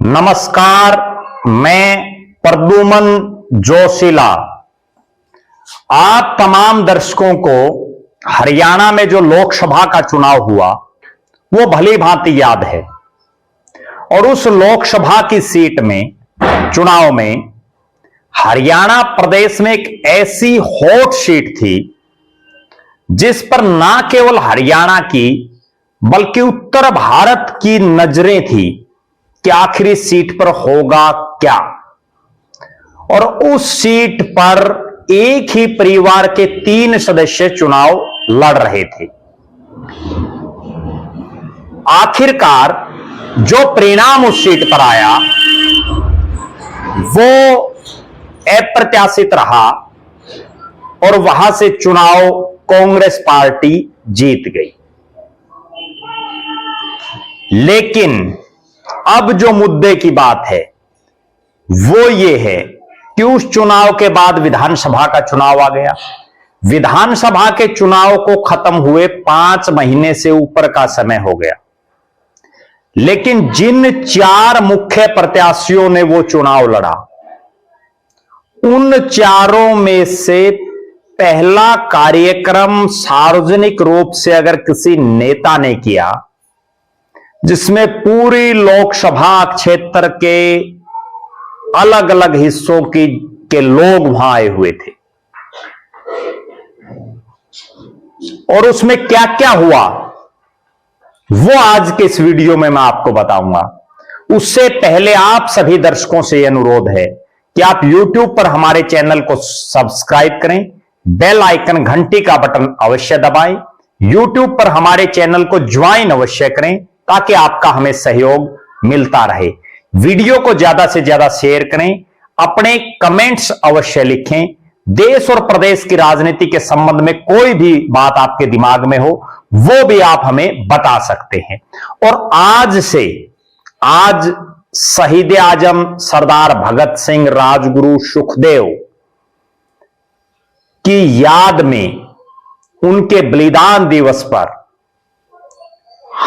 नमस्कार, मैं प्रद्युमन जोशीला आप तमाम दर्शकों को हरियाणा में जो लोकसभा का चुनाव हुआ वो भली भांति याद है। और उस लोकसभा की सीट में चुनाव में हरियाणा प्रदेश में एक ऐसी हॉट सीट थी जिस पर ना केवल हरियाणा की बल्कि उत्तर भारत की नजरें थी कि आखिर इस सीट पर होगा क्या। और उस सीट पर एक ही परिवार के 3 सदस्य चुनाव लड़ रहे थे। आखिरकार जो परिणाम उस सीट पर आया वो अप्रत्याशित रहा और वहां से चुनाव कांग्रेस पार्टी जीत गई। लेकिन अब जो मुद्दे की बात है वो ये है कि उस चुनाव के बाद विधानसभा का चुनाव आ गया। विधानसभा के चुनाव को खत्म हुए 5 महीने से ऊपर का समय हो गया, लेकिन जिन 4 मुख्य प्रत्याशियों ने वो चुनाव लड़ा उन चारों में से पहला कार्यक्रम सार्वजनिक रूप से अगर किसी नेता ने किया जिसमें पूरी लोकसभा क्षेत्र के अलग अलग हिस्सों के लोग वहां आए हुए थे, और उसमें क्या क्या हुआ वो आज के इस वीडियो में मैं आपको बताऊंगा। उससे पहले आप सभी दर्शकों से यह अनुरोध है कि आप YouTube पर हमारे चैनल को सब्सक्राइब करें, बेल आइकन घंटी का बटन अवश्य दबाएं, YouTube पर हमारे चैनल को ज्वाइन अवश्य करें ताकि आपका हमें सहयोग मिलता रहे। वीडियो को ज्यादा से ज्यादा शेयर करें, अपने कमेंट्स अवश्य लिखें। देश और प्रदेश की राजनीति के संबंध में कोई भी बात आपके दिमाग में हो वो भी आप हमें बता सकते हैं। और आज शहीद आजम सरदार भगत सिंह राजगुरु सुखदेव की याद में उनके बलिदान दिवस पर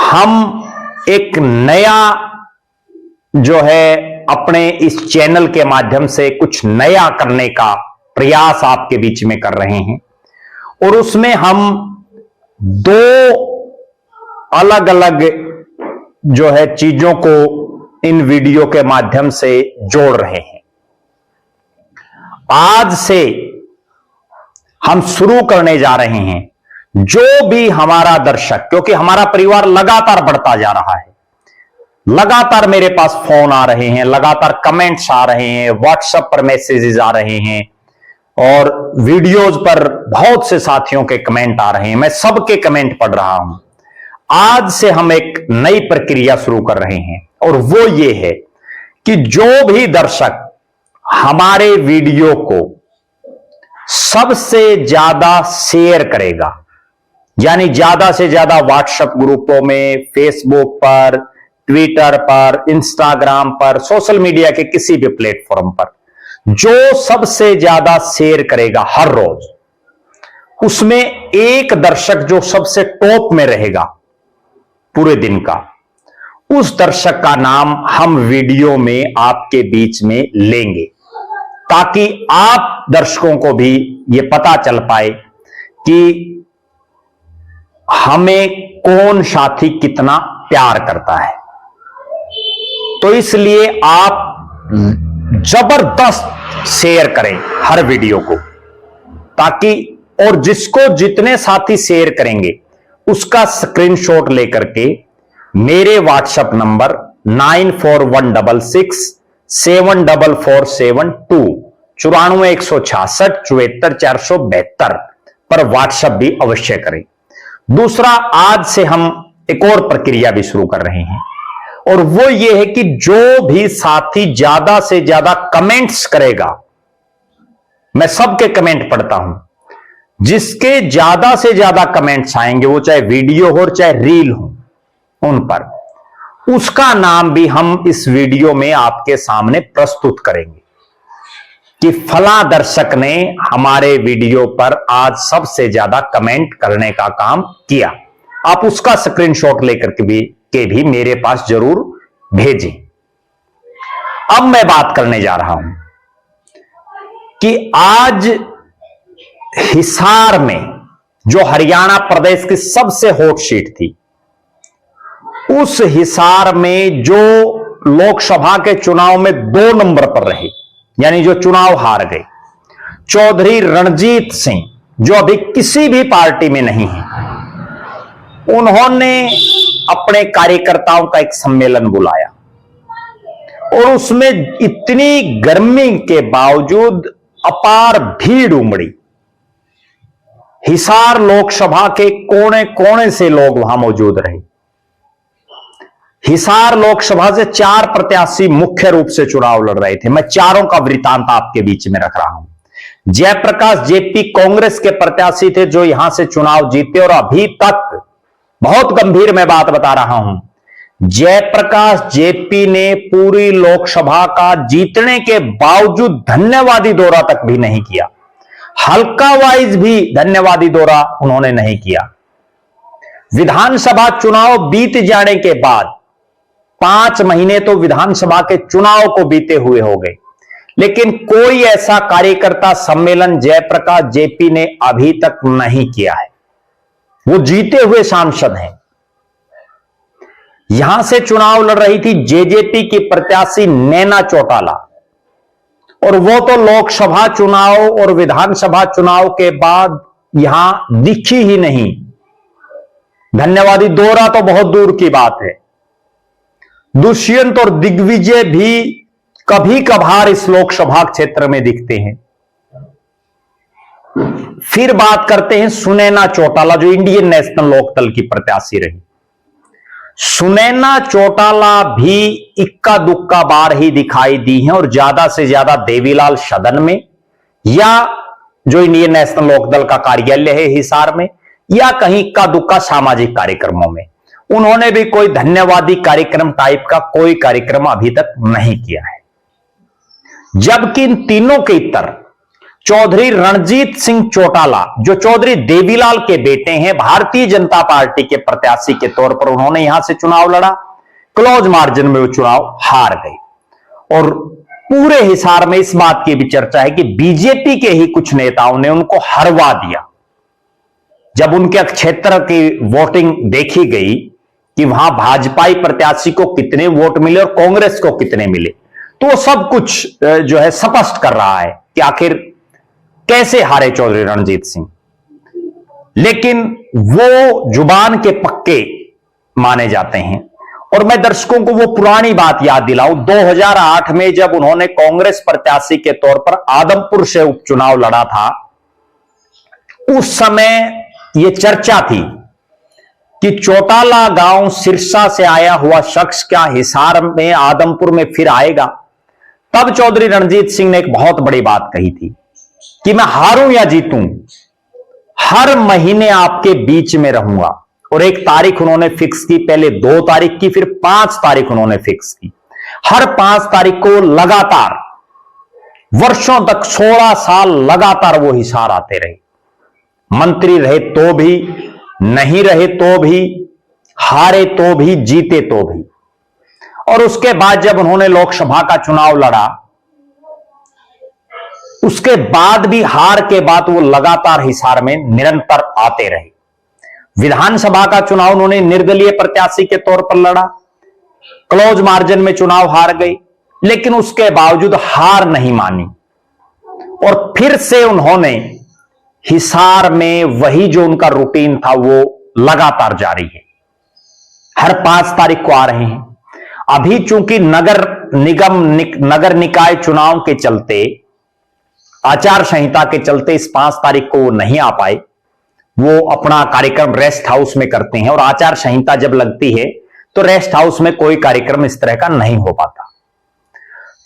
हम एक नया जो है अपने इस चैनल के माध्यम से कुछ नया करने का प्रयास आपके बीच में कर रहे हैं। और उसमें हम 2 अलग अलग जो है चीजों को इन वीडियो के माध्यम से जोड़ रहे हैं। आज से हम शुरू करने जा रहे हैं, जो भी हमारा दर्शक, क्योंकि हमारा परिवार लगातार बढ़ता जा रहा है, लगातार मेरे पास फोन आ रहे हैं, लगातार कमेंट्स आ रहे हैं, व्हाट्सएप पर मैसेजेस आ रहे हैं और वीडियोज पर बहुत से साथियों के कमेंट आ रहे हैं। मैं सबके कमेंट पढ़ रहा हूं। आज से हम एक नई प्रक्रिया शुरू कर रहे हैं और वो ये है कि जो भी दर्शक हमारे वीडियो को सबसे ज्यादा शेयर करेगा, यानी ज्यादा से ज्यादा व्हाट्सएप ग्रुपों में, फेसबुक पर, ट्विटर पर, इंस्टाग्राम पर, सोशल मीडिया के किसी भी प्लेटफॉर्म पर जो सबसे ज्यादा शेयर करेगा हर रोज, उसमें एक दर्शक जो सबसे टॉप में रहेगा पूरे दिन का, उस दर्शक का नाम हम वीडियो में आपके बीच में लेंगे ताकि आप दर्शकों को भी यह पता चल पाए कि हमें कौन साथी कितना प्यार करता है। तो इसलिए आप जबरदस्त शेयर करें हर वीडियो को, ताकि और जिसको जितने साथी शेयर करेंगे उसका स्क्रीनशॉट लेकर के मेरे व्हाट्सएप नंबर 9416674472 9416674472 पर व्हाट्सएप भी अवश्य करें। दूसरा, आज से हम एक और प्रक्रिया भी शुरू कर रहे हैं और वो ये है कि जो भी साथी ज्यादा से ज्यादा कमेंट्स करेगा, मैं सबके कमेंट पढ़ता हूं, जिसके ज्यादा से ज्यादा कमेंट्स आएंगे वो चाहे वीडियो हो चाहे रील हो उन पर, उसका नाम भी हम इस वीडियो में आपके सामने प्रस्तुत करेंगे कि फला दर्शक ने हमारे वीडियो पर आज सबसे ज्यादा कमेंट करने का काम किया। आप उसका स्क्रीनशॉट लेकर के भी मेरे पास जरूर भेजें। अब मैं बात करने जा रहा हूं कि आज हिसार में जो हरियाणा प्रदेश की सबसे हॉट सीट थी, उस हिसार में जो लोकसभा के चुनाव में 2 नंबर पर रहे, यानी जो चुनाव हार गए, चौधरी रणजीत सिंह, जो अभी किसी भी पार्टी में नहीं है, उन्होंने अपने कार्यकर्ताओं का एक सम्मेलन बुलाया और उसमें इतनी गर्मी के बावजूद अपार भीड़ उमड़ी। हिसार लोकसभा के कोने कोने से लोग वहां मौजूद रहे। हिसार लोकसभा से 4 प्रत्याशी मुख्य रूप से चुनाव लड़ रहे थे। मैं चारों का वृतांत आपके बीच में रख रहा हूं। जयप्रकाश जेपी कांग्रेस के प्रत्याशी थे जो यहां से चुनाव जीते और अभी तक, बहुत गंभीर मैं बात बता रहा हूं, जयप्रकाश जेपी ने पूरी लोकसभा का जीतने के बावजूद धन्यवादी दौरा तक भी नहीं किया। हल्का वाइज भी धन्यवादी दौरा उन्होंने नहीं किया। विधानसभा चुनाव बीत जाने के बाद 5 महीने तो विधानसभा के चुनाव को बीते हुए हो गए, लेकिन कोई ऐसा कार्यकर्ता सम्मेलन जयप्रकाश जेपी ने अभी तक नहीं किया है। वो जीते हुए सांसद हैं। यहां से चुनाव लड़ रही थी जेजेपी की प्रत्याशी नैना चौटाला, और वो तो लोकसभा चुनाव और विधानसभा चुनाव के बाद यहां दिखी ही नहीं। धन्यवादी दौरा तो बहुत दूर की बात है। दुष्यंत और दिग्विजय भी कभी कभार इस लोकसभा क्षेत्र में दिखते हैं। फिर बात करते हैं सुनैना चौटाला, जो इंडियन नेशनल लोकदल की प्रत्याशी रही। सुनैना चौटाला भी इक्का दुक्का बार ही दिखाई दी हैं और ज्यादा से ज्यादा देवीलाल सदन में, या जो इंडियन नेशनल लोकदल का कार्यालय है हिसार में, या कहीं इक्का दुक्का सामाजिक कार्यक्रमों में। उन्होंने भी कोई धन्यवादी कार्यक्रम टाइप का कोई कार्यक्रम अभी तक नहीं किया है। जबकि इन तीनों के इतर चौधरी रणजीत सिंह चौटाला, जो चौधरी देवीलाल के बेटे हैं, भारतीय जनता पार्टी के प्रत्याशी के तौर पर उन्होंने यहां से चुनाव लड़ा। क्लोज मार्जिन में वो चुनाव हार गए और पूरे हिसार में इस बात की भी चर्चा है कि बीजेपी के ही कुछ नेताओं ने उनको हरवा दिया। जब उनके क्षेत्र की वोटिंग देखी गई कि वहां भाजपाई प्रत्याशी को कितने वोट मिले और कांग्रेस को कितने मिले, तो वो सब कुछ जो है स्पष्ट कर रहा है कि आखिर कैसे हारे चौधरी रणजीत सिंह। लेकिन वो जुबान के पक्के माने जाते हैं। और मैं दर्शकों को वो पुरानी बात याद दिलाऊं, 2008 में जब उन्होंने कांग्रेस प्रत्याशी के तौर पर आदमपुर से उपचुनाव लड़ा था, उस समय यह चर्चा थी कि चौटाला गांव सिरसा से आया हुआ शख्स क्या हिसार में, आदमपुर में फिर आएगा। तब चौधरी रणजीत सिंह ने एक बहुत बड़ी बात कही थी कि मैं हारूं या जीतूं, हर महीने आपके बीच में रहूंगा। और एक तारीख उन्होंने फिक्स की, पहले 2 तारीख की, फिर 5 तारीख उन्होंने फिक्स की। हर 5 तारीख को लगातार वर्षों तक 16 साल लगातार वो हिसार आते रहे। मंत्री रहे तो भी, नहीं रहे तो भी, हारे तो भी, जीते तो भी। और उसके बाद जब उन्होंने लोकसभा का चुनाव लड़ा, उसके बाद भी हार के बाद वो लगातार हिसार में निरंतर आते रहे। विधानसभा का चुनाव उन्होंने निर्दलीय प्रत्याशी के तौर पर लड़ा, क्लोज मार्जिन में चुनाव हार गई, लेकिन उसके बावजूद हार नहीं मानी और फिर से उन्होंने हिसार में वही जो उनका रूटीन था वो लगातार जारी है। हर 5 तारीख को आ रहे हैं। अभी चूंकि नगर निकाय चुनाव के चलते, आचार संहिता के चलते इस 5 तारीख को वो नहीं आ पाए। वो अपना कार्यक्रम रेस्ट हाउस में करते हैं और आचार संहिता जब लगती है तो रेस्ट हाउस में कोई कार्यक्रम इस तरह का नहीं हो पाता।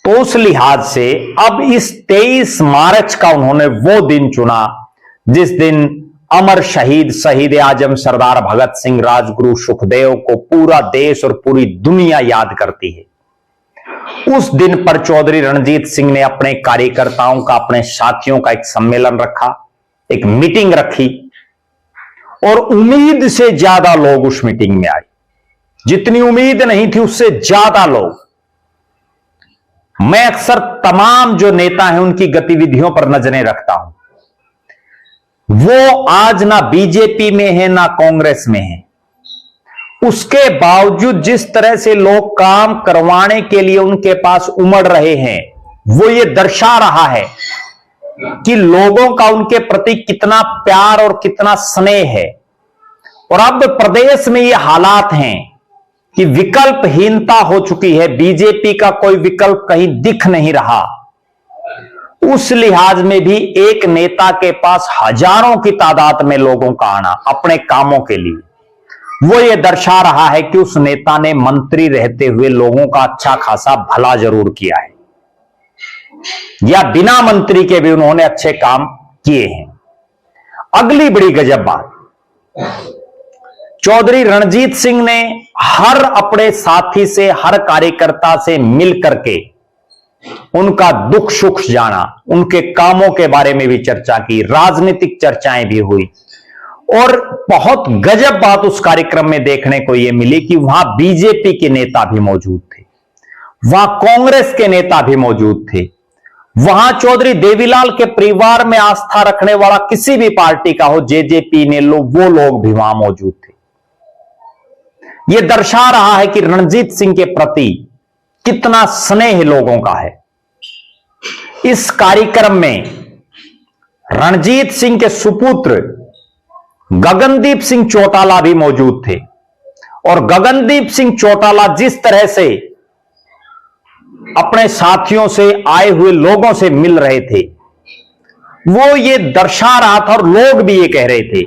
तो उस लिहाज से अब इस 23 मार्च का उन्होंने वो दिन चुना जिस दिन अमर शहीद आजम सरदार भगत सिंह, राजगुरु सुखदेव को पूरा देश और पूरी दुनिया याद करती है। उस दिन पर चौधरी रणजीत सिंह ने अपने कार्यकर्ताओं का, अपने साथियों का एक सम्मेलन रखा, एक मीटिंग रखी और उम्मीद से ज्यादा लोग उस मीटिंग में आए। जितनी उम्मीद नहीं थी उससे ज्यादा लोग। मैं अक्सर तमाम जो नेता हैं उनकी गतिविधियों पर नजरें रखता हूं। वो आज ना बीजेपी में है ना कांग्रेस में है, उसके बावजूद जिस तरह से लोग काम करवाने के लिए उनके पास उमड़ रहे हैं, वो ये दर्शा रहा है कि लोगों का उनके प्रति कितना प्यार और कितना स्नेह है। और अब प्रदेश में ये हालात हैं कि विकल्पहीनता हो चुकी है, बीजेपी का कोई विकल्प कहीं दिख नहीं रहा। उस लिहाज में भी एक नेता के पास हजारों की तादाद में लोगों का आना अपने कामों के लिए, वो ये दर्शा रहा है कि उस नेता ने मंत्री रहते हुए लोगों का अच्छा खासा भला जरूर किया है, या बिना मंत्री के भी उन्होंने अच्छे काम किए हैं। अगली बड़ी गजब बात, चौधरी रणजीत सिंह ने हर अपने साथी से, हर कार्यकर्ता से मिल करके उनका दुख सुख जाना, उनके कामों के बारे में भी चर्चा की, राजनीतिक चर्चाएं भी हुई। और बहुत गजब बात उस कार्यक्रम में देखने को यह मिली कि वहां बीजेपी के नेता भी मौजूद थे, वहां कांग्रेस के नेता भी मौजूद थे, वहां चौधरी देवीलाल के परिवार में आस्था रखने वाला किसी भी पार्टी का हो, जेजेपी ने लो, वो लोग भी वहां मौजूद थे। यह दर्शा रहा है कि रणजीत सिंह के प्रति कितना स्नेह लोगों का है। इस कार्यक्रम में रणजीत सिंह के सुपुत्र गगनदीप सिंह चौटाला भी मौजूद थे, और गगनदीप सिंह चौटाला जिस तरह से अपने साथियों से, आए हुए लोगों से मिल रहे थे, वो ये दर्शा रहा था, और लोग भी ये कह रहे थे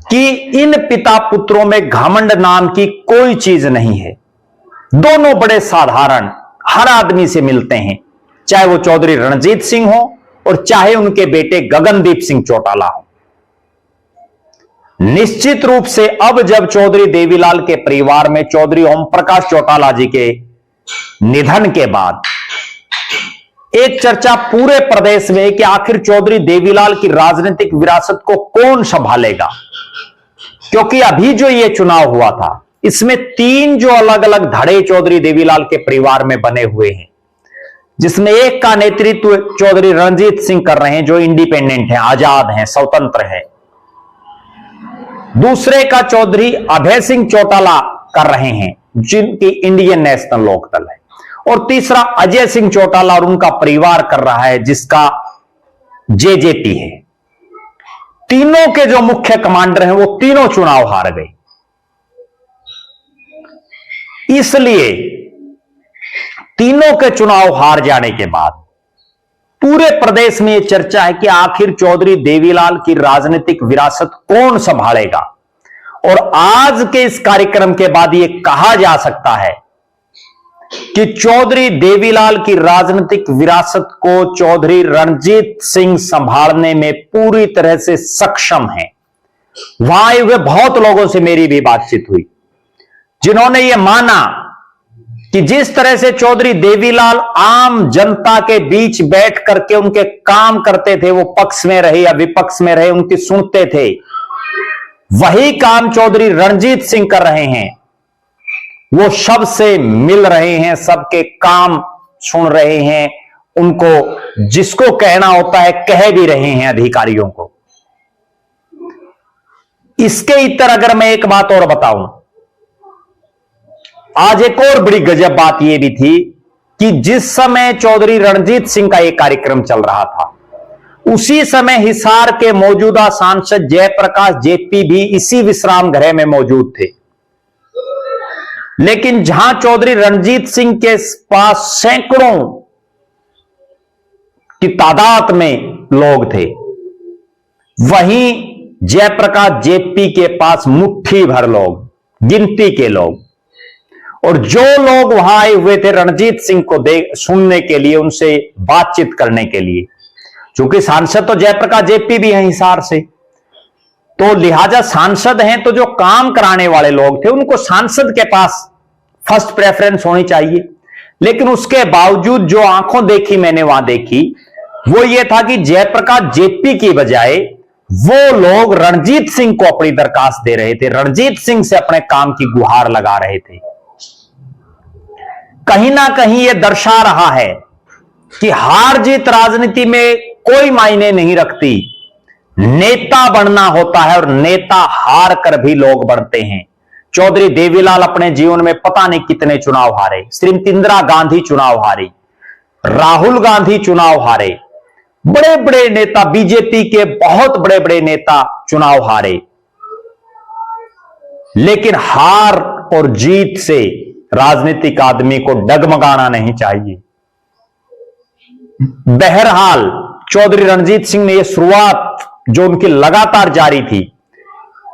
कि इन पिता पुत्रों में घमंड नाम की कोई चीज नहीं है। दोनों बड़े साधारण, हर आदमी से मिलते हैं, चाहे वो चौधरी रणजीत सिंह हो और चाहे उनके बेटे गगनदीप सिंह चौटाला हो। निश्चित रूप से अब जब चौधरी देवीलाल के परिवार में चौधरी ओम प्रकाश चौटाला जी के निधन के बाद एक चर्चा पूरे प्रदेश में है कि आखिर चौधरी देवीलाल की राजनीतिक विरासत को कौन संभालेगा। क्योंकि अभी जो ये चुनाव हुआ था, इसमें 3 जो अलग अलग धड़े चौधरी देवीलाल के परिवार में बने हुए हैं, जिसमें एक का नेतृत्व चौधरी रणजीत सिंह कर रहे हैं, जो इंडिपेंडेंट हैं, आजाद हैं, स्वतंत्र हैं। दूसरे का चौधरी अभय सिंह चौटाला कर रहे हैं, जिनकी इंडियन नेशनल लोकदल है। और तीसरा अजय सिंह चौटाला और उनका परिवार कर रहा है, जिसका जेजेपी है। तीनों के जो मुख्य कमांडर हैं, वो तीनों चुनाव हार गए। इसलिए तीनों के चुनाव हार जाने के बाद पूरे प्रदेश में यह चर्चा है कि आखिर चौधरी देवीलाल की राजनीतिक विरासत कौन संभालेगा। और आज के इस कार्यक्रम के बाद यह कहा जा सकता है कि चौधरी देवीलाल की राजनीतिक विरासत को चौधरी रणजीत सिंह संभालने में पूरी तरह से सक्षम है। वहां आए हुए बहुत लोगों से मेरी भी बातचीत हुई, जिन्होंने यह माना कि जिस तरह से चौधरी देवीलाल आम जनता के बीच बैठ करके उनके काम करते थे, वो पक्ष में रहे या विपक्ष में रहे, उनकी सुनते थे, वही काम चौधरी रणजीत सिंह कर रहे हैं। वो सबसे मिल रहे हैं, सबके काम सुन रहे हैं, उनको जिसको कहना होता है कह भी रहे हैं अधिकारियों को। इसके इतर अगर मैं एक बात और बताऊं, आज एक और बड़ी गजब बात यह भी थी कि जिस समय चौधरी रणजीत सिंह का यह कार्यक्रम चल रहा था, उसी समय हिसार के मौजूदा सांसद जयप्रकाश जेपी भी इसी विश्राम गृह में मौजूद थे। लेकिन जहां चौधरी रणजीत सिंह के पास सैकड़ों की तादाद में लोग थे, वहीं जयप्रकाश जेपी के पास मुट्ठी भर लोग, गिनती के लोग। और जो लोग वहां आए हुए थे रणजीत सिंह को सुनने के लिए, उनसे बातचीत करने के लिए, क्योंकि सांसद तो जयप्रकाश जेपी भी हैं हिसार से, तो लिहाजा सांसद हैं, तो जो काम कराने वाले लोग थे उनको सांसद के पास फर्स्ट प्रेफरेंस होनी चाहिए। लेकिन उसके बावजूद जो आंखों देखी मैंने वहां देखी, वो ये था कि जयप्रकाश जेपी की बजाय वो लोग रणजीत सिंह को अपनी दरखास्त दे रहे थे, रणजीत सिंह से अपने काम की गुहार लगा रहे थे। कहीं ना कहीं यह दर्शा रहा है कि हार जीत राजनीति में कोई मायने नहीं रखती, नेता बनना होता है और नेता हार कर भी लोग बनते हैं। चौधरी देवीलाल अपने जीवन में पता नहीं कितने चुनाव हारे, श्रीमती इंदिरा गांधी चुनाव हारी, राहुल गांधी चुनाव हारे, बड़े बड़े नेता, बीजेपी के बहुत बड़े बड़े नेता चुनाव हारे, लेकिन हार और जीत से राजनीतिक आदमी को डगमगाना नहीं चाहिए। बहरहाल चौधरी रणजीत सिंह ने यह शुरुआत जो उनकी लगातार जारी थी,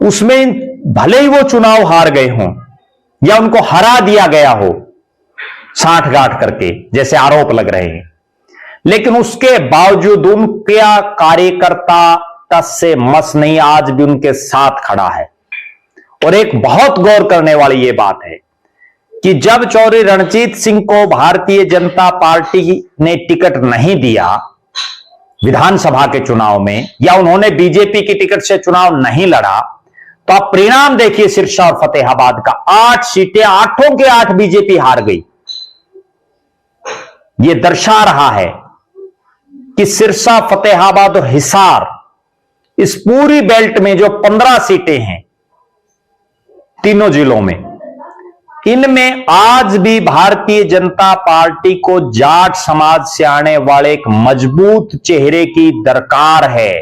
उसमें भले ही वो चुनाव हार गए हों या उनको हरा दिया गया हो साठ गांठ करके जैसे आरोप लग रहे हैं, लेकिन उसके बावजूद उनका कार्यकर्ता टस से मस नहीं, आज भी उनके साथ खड़ा है। और एक बहुत गौर करने वाली यह बात है कि जब चौधरी रणजीत सिंह को भारतीय जनता पार्टी ने टिकट नहीं दिया विधानसभा के चुनाव में, या उन्होंने बीजेपी की टिकट से चुनाव नहीं लड़ा, तो आप परिणाम देखिए सिरसा और फतेहाबाद का, 8 सीटें 8 के 8 बीजेपी हार गई। यह दर्शा रहा है कि सिरसा, फतेहाबाद और हिसार, इस पूरी बेल्ट में जो 15 सीटें हैं तीनों जिलों में, इनमें आज भी भारतीय जनता पार्टी को जाट समाज से आने वाले एक मजबूत चेहरे की दरकार है,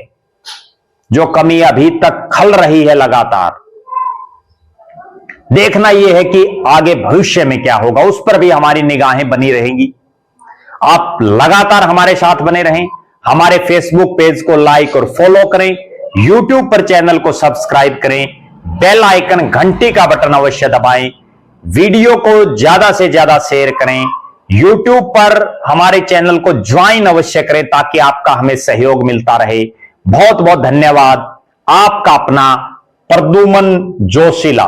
जो कमी अभी तक खल रही है लगातार। देखना यह है कि आगे भविष्य में क्या होगा, उस पर भी हमारी निगाहें बनी रहेंगी। आप लगातार हमारे साथ बने रहें, हमारे फेसबुक पेज को लाइक और फॉलो करें, यूट्यूब पर चैनल को सब्सक्राइब करें, बेल आइकन घंटी का बटन अवश्य दबाएं, वीडियो को ज्यादा से ज्यादा शेयर करें, यूट्यूब पर हमारे चैनल को ज्वाइन अवश्य करें ताकि आपका हमें सहयोग मिलता रहे। बहुत बहुत धन्यवाद। आपका अपना प्रद्युमन जोशीला।